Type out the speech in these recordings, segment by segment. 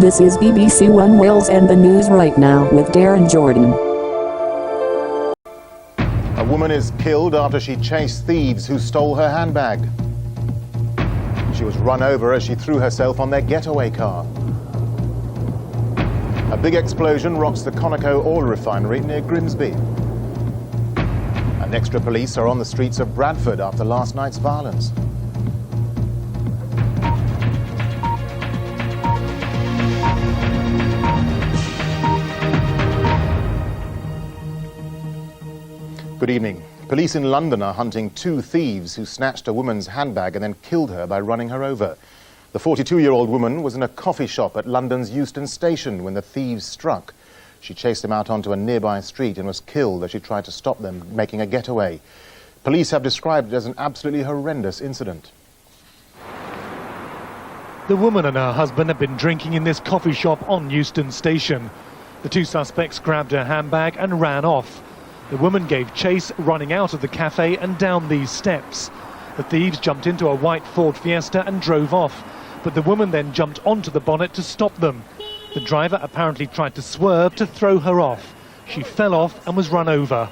This is BBC One Wales and the news right now with Darren Jordan. A woman is killed after she chased thieves who stole her handbag. She was run over as she threw herself on their getaway car. A big explosion rocks the Conoco oil refinery near Grimsby. And extra police are on the streets of Bradford after last night's violence. Good evening. Police in London are hunting two thieves who snatched a woman's handbag and then killed her by running her over. The 42-year-old woman was in a coffee shop at London's Euston Station when the thieves struck. She chased them out onto a nearby street and was killed as she tried to stop them making a getaway. Police have described it as an absolutely horrendous incident. The woman and her husband had been drinking in this coffee shop on Euston Station. The two suspects grabbed her handbag and ran off. The woman gave chase, running out of the cafe and down these steps. The thieves jumped into a white Ford Fiesta and drove off, but the woman then jumped onto the bonnet to stop them. The driver apparently tried to swerve to throw her off. She fell off and was run over.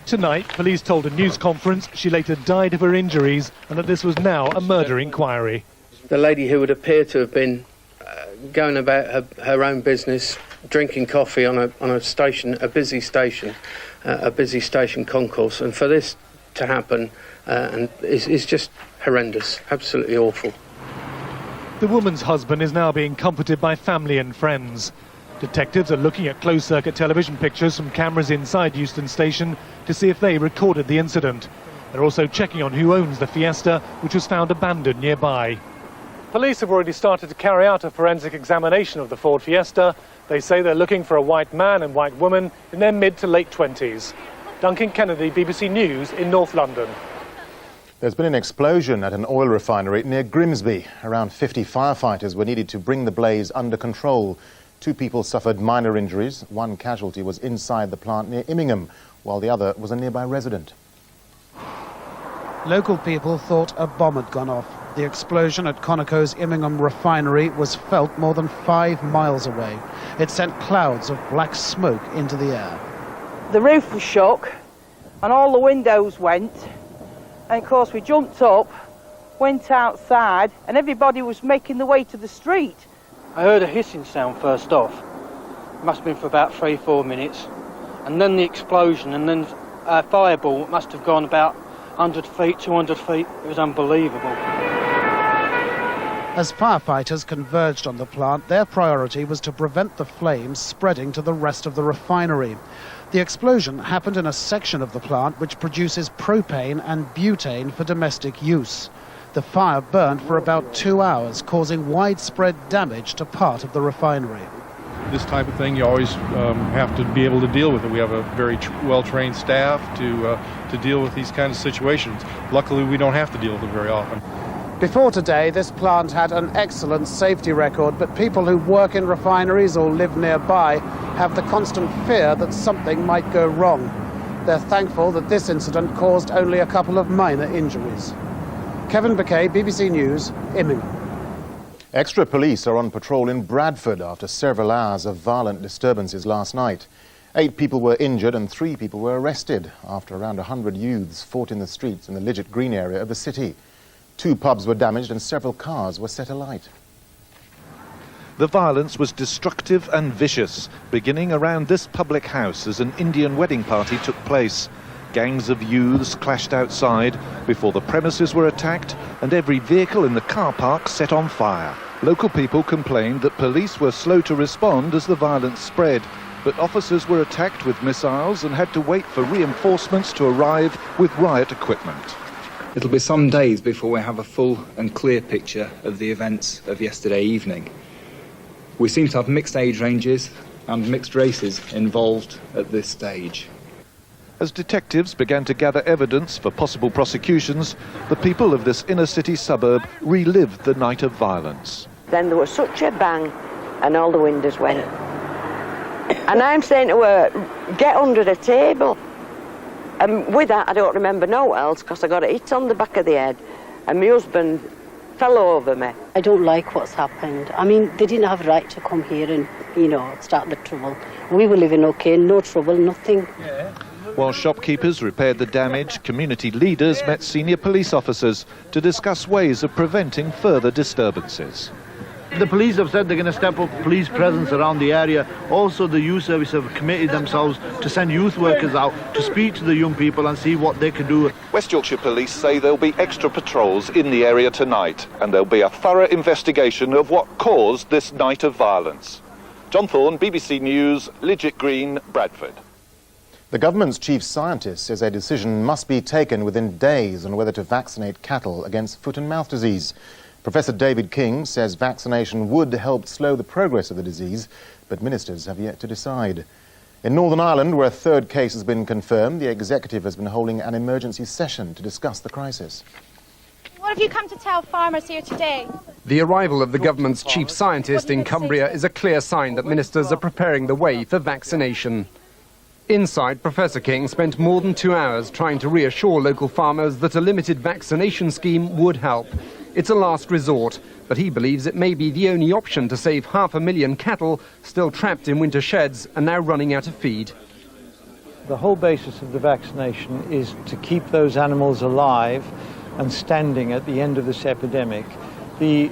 Tonight, police told a news conference she later died of her injuries and that this was now a murder inquiry. The lady who would appear to have been going about her own business, drinking coffee on a station, a busy station concourse, and for this to happen is just horrendous, absolutely awful. The woman's husband is now being comforted by family and friends. Detectives are looking at closed-circuit television pictures from cameras inside Euston Station to see if they recorded the incident. They're also checking on who owns the Fiesta, which was found abandoned nearby. Police have already started to carry out a forensic examination of the Ford Fiesta. They say they're looking for a white man and white woman in their mid to late 20s. Duncan Kennedy, BBC News in North London. There's been an explosion at an oil refinery near Grimsby. Around 50 firefighters were needed to bring the blaze under control. Two people suffered minor injuries. One casualty was inside the plant near Immingham, while the other was a nearby resident. Local people thought a bomb had gone off. The explosion at Conoco's Immingham refinery was felt more than 5 miles away. It sent clouds of black smoke into the air. The roof was shook and all the windows went, and of course we jumped up, went outside, and everybody was making the way to the street. I heard a hissing sound first off. It must have been for about 3-4 minutes, and then the explosion, and then a fireball must have gone about 100 feet, 200 feet. It was unbelievable. As firefighters converged on the plant, their priority was to prevent the flames spreading to the rest of the refinery. The explosion happened in a section of the plant which produces propane and butane for domestic use. The fire burned for about 2 hours, causing widespread damage to part of the refinery. This type of thing, you always have to be able to deal with it. We have a very well-trained staff to deal with these kinds of situations. Luckily, we don't have to deal with it very often. Before today, this plant had an excellent safety record, but people who work in refineries or live nearby have the constant fear that something might go wrong. They're thankful that this incident caused only a couple of minor injuries. Kevin Bouquet, BBC News, Immingham. Extra police are on patrol in Bradford after several hours of violent disturbances last night. 8 people were injured and 3 people were arrested after around 100 youths fought in the streets in the Lidget Green area of the city. 2 pubs were damaged and several cars were set alight. The violence was destructive and vicious, beginning around this public house as an Indian wedding party took place. Gangs of youths clashed outside before the premises were attacked and every vehicle in the car park set on fire. Local people complained that police were slow to respond as the violence spread, but officers were attacked with missiles and had to wait for reinforcements to arrive with riot equipment. It'll be some days before we have a full and clear picture of the events of yesterday evening. We seem to have mixed age ranges and mixed races involved at this stage. As detectives began to gather evidence for possible prosecutions, the people of this inner-city suburb relived the night of violence. Then there was such a bang and all the windows went. And I'm saying to her, get under the table. And with that, I don't remember no else because I got a hit on the back of the head. and my husband fell over me. I don't like what's happened. I mean, they didn't have a right to come here and, you know, start the trouble. We were living okay, no trouble, nothing. While shopkeepers repaired the damage, community leaders met senior police officers to discuss ways of preventing further disturbances. The police have said they're going to step up police presence around the area. Also, the youth service have committed themselves to send youth workers out to speak to the young people and see what they can do. West Yorkshire Police say there'll be extra patrols in the area tonight, and there'll be a thorough investigation of what caused this night of violence. John Thorne, BBC News, Lidget Green, Bradford. The government's chief scientist says a decision must be taken within days on whether to vaccinate cattle against foot and mouth disease. Professor David King says vaccination would help slow the progress of the disease, but ministers have yet to decide. In Northern Ireland, where a third case has been confirmed, the executive has been holding an emergency session to discuss the crisis. What have you come to tell farmers here today? The arrival of the government's chief scientist in Cumbria is a clear sign that ministers are preparing the way for vaccination. Inside, Professor King spent more than 2 hours trying to reassure local farmers that a limited vaccination scheme would help. It's a last resort, but he believes it may be the only option to save 500,000 cattle still trapped in winter sheds and now running out of feed. The whole basis of the vaccination is to keep those animals alive and standing at the end of this epidemic. The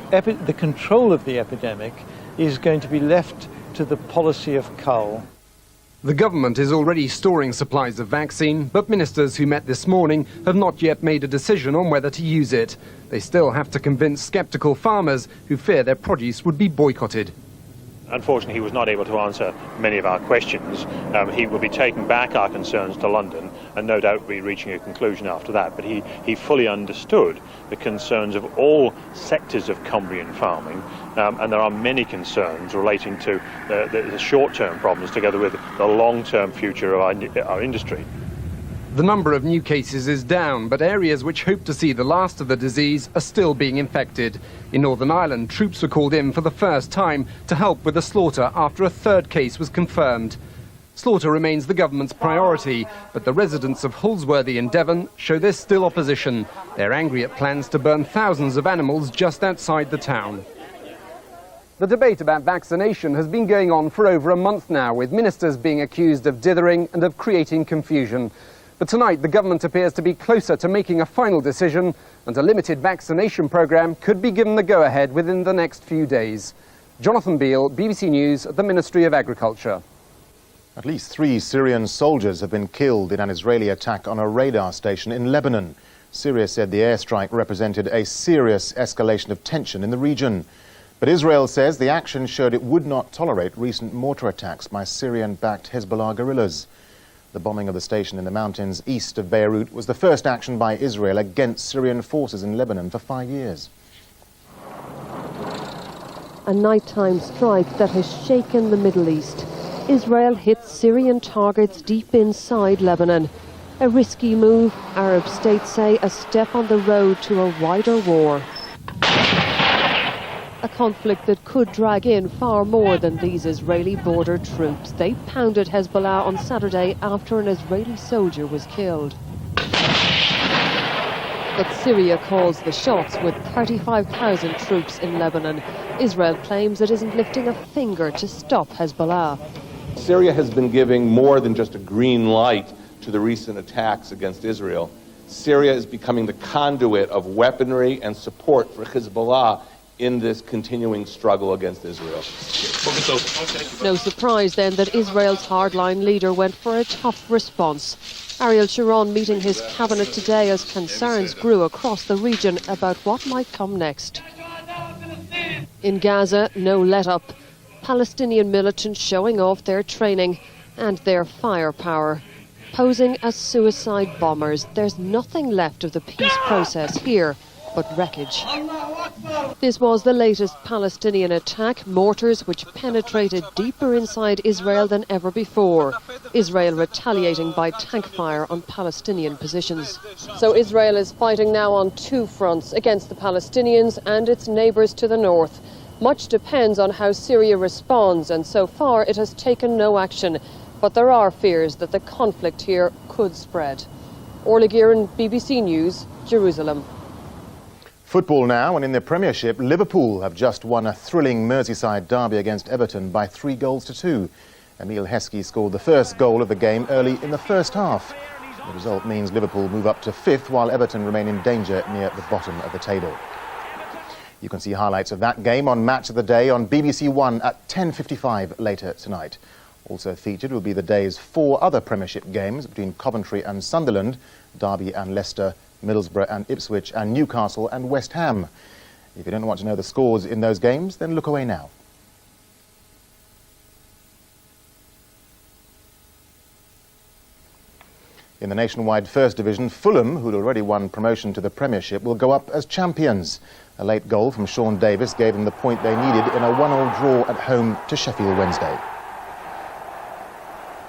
control of the epidemic is going to be left to the policy of cull. The government is already storing supplies of vaccine, but ministers who met this morning have not yet made a decision on whether to use it. They still have to convince sceptical farmers who fear their produce would be boycotted. Unfortunately, he was not able to answer many of our questions. He will be taking back our concerns to London and no doubt be reaching a conclusion after that. But he fully understood the concerns of all sectors of Cumbrian farming, and there are many concerns relating to the short-term problems together with the long-term future of our industry. The number of new cases is down, but areas which hope to see the last of the disease are still being infected. In Northern Ireland, troops were called in for the first time to help with the slaughter after a third case was confirmed. Slaughter remains the government's priority, but the residents of Hullsworthy in Devon show there's still opposition. They're angry at plans to burn thousands of animals just outside the town. The debate about vaccination has been going on for over a month now, with ministers being accused of dithering and of creating confusion. But tonight, the government appears to be closer to making a final decision, and a limited vaccination programme could be given the go-ahead within the next few days. Jonathan Beale, BBC News at the Ministry of Agriculture. At least 3 Syrian soldiers have been killed in an Israeli attack on a radar station in Lebanon. Syria said the airstrike represented a serious escalation of tension in the region. But Israel says the action showed it would not tolerate recent mortar attacks by Syrian-backed Hezbollah guerrillas. The bombing of the station in the mountains east of Beirut was the first action by Israel against Syrian forces in Lebanon for 5 years. A nighttime strike that has shaken the Middle East. Israel hits Syrian targets deep inside Lebanon. A risky move, Arab states say a step on the road to a wider war. A conflict that could drag in far more than these Israeli border troops. They pounded Hezbollah on Saturday after an Israeli soldier was killed. But Syria calls the shots with 35,000 troops in Lebanon. Israel claims it isn't lifting a finger to stop Hezbollah. Syria has been giving more than just a green light to the recent attacks against Israel. Syria is becoming the conduit of weaponry and support for Hezbollah in this continuing struggle against Israel. No surprise then that Israel's hardline leader went for a tough response. Ariel Sharon meeting his cabinet today as concerns grew across the region about what might come next. In Gaza, no let-up. Palestinian militants showing off their training and their firepower. Posing as suicide bombers, there's nothing left of the peace process here but wreckage. This was the latest Palestinian attack, mortars which penetrated deeper inside Israel than ever before. Israel retaliating by tank fire on Palestinian positions. So Israel is fighting now on 2 fronts against the Palestinians and its neighbours to the north. Much depends on how Syria responds, and so far it has taken no action. But there are fears that the conflict here could spread. Orla Gearan, BBC News, Jerusalem. Football now, and in the Premiership, Liverpool have just won a thrilling Merseyside derby against Everton by 3-2. Emile Heskey scored the first goal of the game early in the first half. The result means Liverpool move up to 5th, while Everton remain in danger near the bottom of the table. You can see highlights of that game on Match of the Day on BBC One at 10:55 later tonight. Also featured will be the day's 4 other Premiership games between Coventry and Sunderland, Derby and Leicester, Middlesbrough and Ipswich, and Newcastle and West Ham. If you don't want to know the scores in those games, then look away now. In the nationwide First Division, Fulham, who'd already won promotion to the Premiership, will go up as champions. A late goal from Sean Davis gave them the point they needed in a 1-1 draw at home to Sheffield Wednesday.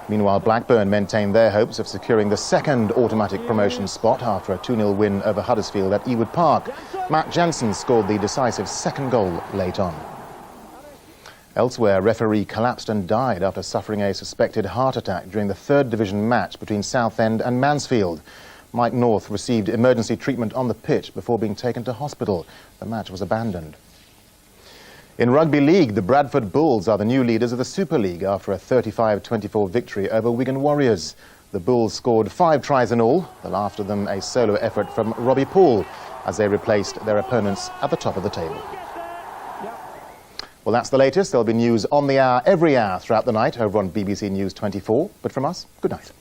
Meanwhile, Blackburn maintained their hopes of securing the second automatic promotion spot after a 2-0 win over Huddersfield at Ewood Park. Matt Jansen scored the decisive second goal late on. Elsewhere, a referee collapsed and died after suffering a suspected heart attack during the third division match between Southend and Mansfield. Mike North received emergency treatment on the pitch before being taken to hospital. The match was abandoned. In Rugby League, the Bradford Bulls are the new leaders of the Super League after a 35-24 victory over Wigan Warriors. The Bulls scored 5 tries in all, the last of them a solo effort from Robbie Paul, as they replaced their opponents at the top of the table. Well, that's the latest. There'll be news on the hour every hour throughout the night over on BBC News 24. But from us, good night.